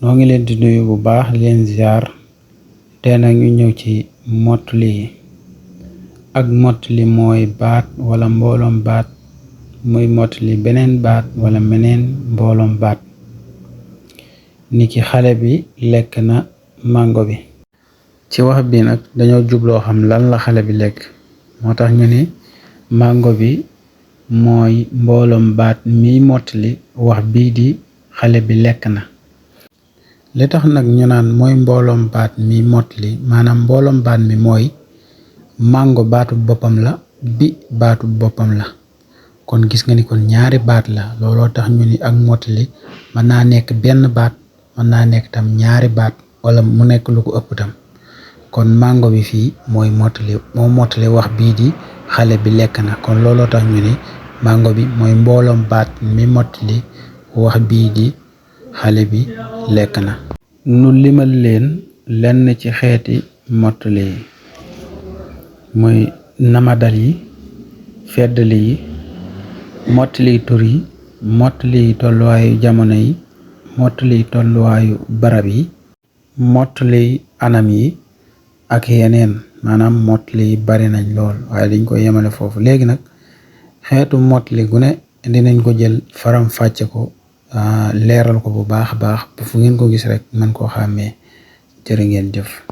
noo ngi leen di nuyu bu baax leen ziar tey nag ñu ñëw ci mottali yi ak mottali mooy baat wala mbooloom baat muy mottali beneen baat wala meneen mbooloom baat niki xale bi lekk na mango bi. ci wax bi nag dañoo jubloo xam lan la xale bi lekk, moo tax ñu ne mango bi mooy mbooloom baat miy mottali wax bii di xale bi lekk na. li tax nag ñu naan mooy mbooloom baat mi mottali maanaam mbooloom baat mi mooy mango baatu boppam la, bi baatu boppam la, kon gis nga ni kon ñaari baat la. looloo tax ñu ni ak mottali mën naa nekk benn baat, mën naa nekk tam ñaari baat wala mu nekk lu ko ëpp tam. kon mango bi fii mooy mottali, moo mottali wax bii di xale bi lekk na. kon looloo tax ñu ni mango bi mooy mbooloom baat mi mottali wax bii di xale bi lekk na. nu limal leen lenn ci xeeti mottali yi muy namadal yi, feddali yi, mottali tur yi, mottali tolluwaayu jamono yi, mottali tolluwaayu barab yi, mottali anam yi ak yeneen. maanaam mottali yi bari nañ lool waaye dañ ko yemale foofu. léegi nag xeetu mottali gu ne dinañ ko jël faram fàcce ko, leeral ko bu baax a baax fu ngeen ko gis rek mën koo xàmmee. jërë ngeen jëf.